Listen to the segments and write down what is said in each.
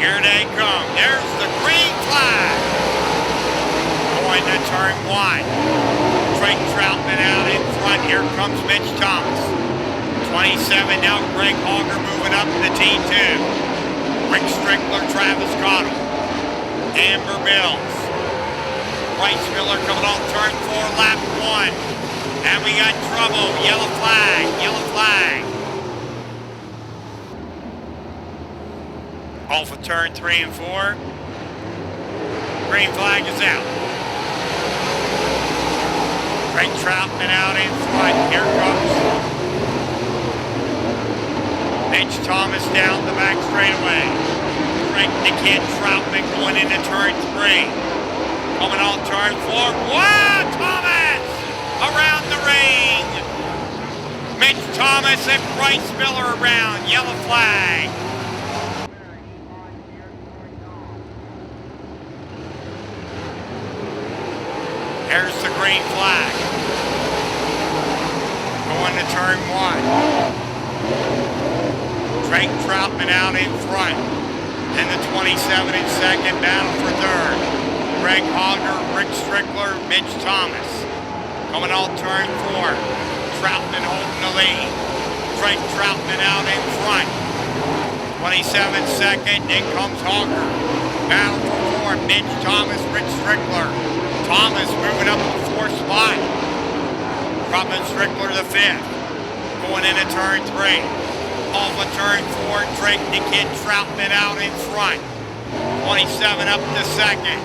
Here they come. There's the green flag. Going to turn one. Drake Troutman out in front. Here comes Mitch Thomas. 27 now. Greg Hogger moving up to T2. Rick Strickler, Travis Cottle. Amber Mills. Bryce Miller coming off turn 4, lap 1. And we got trouble. Yellow flag. Yellow flag. Off of turn 3 and 4. Green flag is out. Greg Troutman out in front. Here comes Mitch Thomas down the back straightaway. Greg the Kid Troutman going into turn 3. Coming on turn 4. Wow, Thomas! Around the ring. Mitch Thomas and Bryce Miller around. Yellow flag. There's the green flag. Going to turn 1. Drake Troutman out in front. Then the 27 in second, battle for third. Greg Hogger, Rick Strickler, Mitch Thomas. Coming on turn 4. Troutman holding the lead. Drake Troutman out in front. 27 second, in comes Hogger. Battle for 4, Mitch Thomas, Rick Strickler. Thomas moving up the 4th spot. Robin Strickler the 5th. Going into turn 3. Off of turn 4, Drake the Kid Troutman out in front. 27 up to 2nd.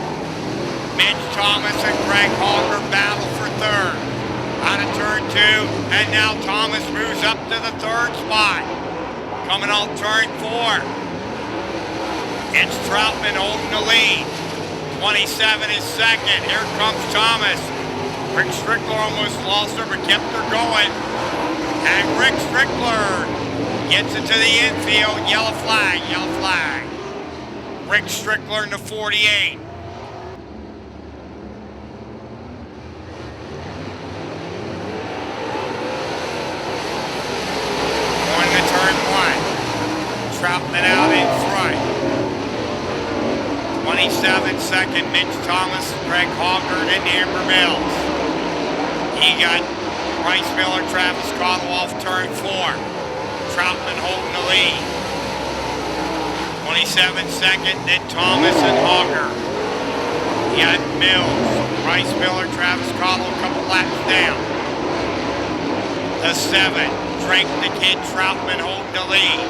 Mitch Thomas and Greg Hogger battle for 3rd. Out of turn 2, and now Thomas moves up to the 3rd spot. Coming off turn 4. It's Troutman holding the lead. 27 is second. Here comes Thomas. Rick Strickler almost lost her, but kept her going. And Rick Strickler gets it to the infield. Yellow flag, yellow flag. Rick Strickler in the 48. Going to turn 1. Troutman out in front. 27 second, Mitch Thomas, Greg Hogger, and Amber Mills. He got Bryce Miller, Travis Cottle off turn 4. Troutman holding the lead. 27 second, then Thomas and Hogger. He got Mills, Bryce Miller, Travis Cottle, a couple laps down. The 7, Drake the Kid Troutman holding the lead.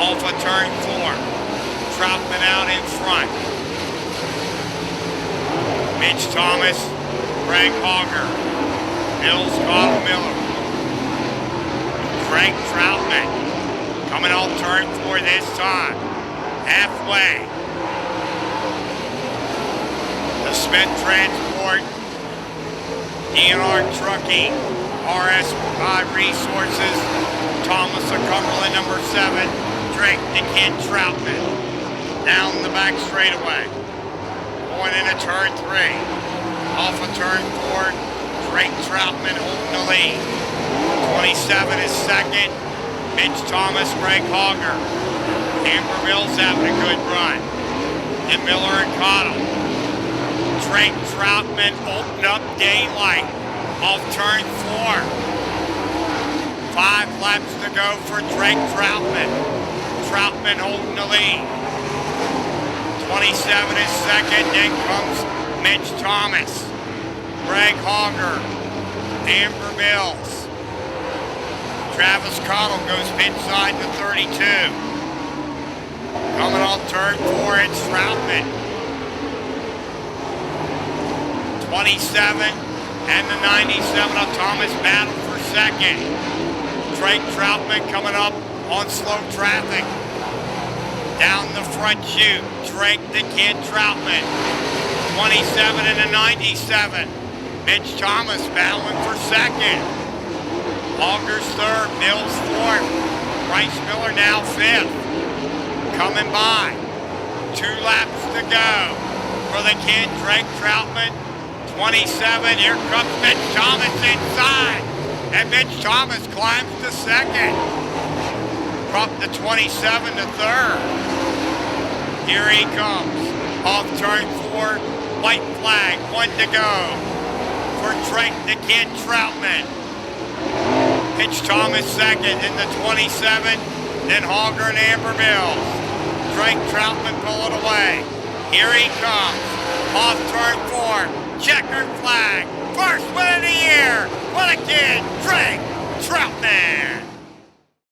Off of turn 4. Troutman out in front. Mitch Thomas, Greg Hogger, Mills, Cottle, Miller. Drake Troutman coming off turn 4 this time. Halfway. The Smith Transport, DNR Trucking, RS5 Resources, Thomas of Cumberland, number 7, Drake the Kid Troutman. Down the back straightaway. Going into turn 3. Off of turn 4, Drake Troutman holding the lead. 27 is second. Mitch Thomas, Greg Hogger. Amber Mills having a good run. And Miller and Cottle. Drake Troutman opened up daylight off turn 4. 5 laps to go for Drake Troutman. Troutman holding the lead. 27 is second, then comes Mitch Thomas, Greg Hogger, Amber Mills. Travis Cottle goes pit side to 32. Coming off turn 4, it's Troutman. 27 and the 97 of Thomas battle for second. Drake Troutman coming up on slow traffic. Down the front chute, Drake the Kid Troutman. 27 and a 97. Mitch Thomas battling for second. Hogger's third, Mills fourth. Bryce Miller now 5th. Coming by. 2 laps to go for the Kid, Drake Troutman. 27, here comes Mitch Thomas inside. And Mitch Thomas climbs to second. From the 27 to 3rd. Here he comes. Off turn 4, white flag, 1 to go. For Drake the Kid Troutman. Mitch Thomas second in the 27, then Hogger and Amber Mills. Drake Troutman pull it away. Here he comes. Off turn 4, checkered flag. First win of the year. What a kid, Drake Troutman.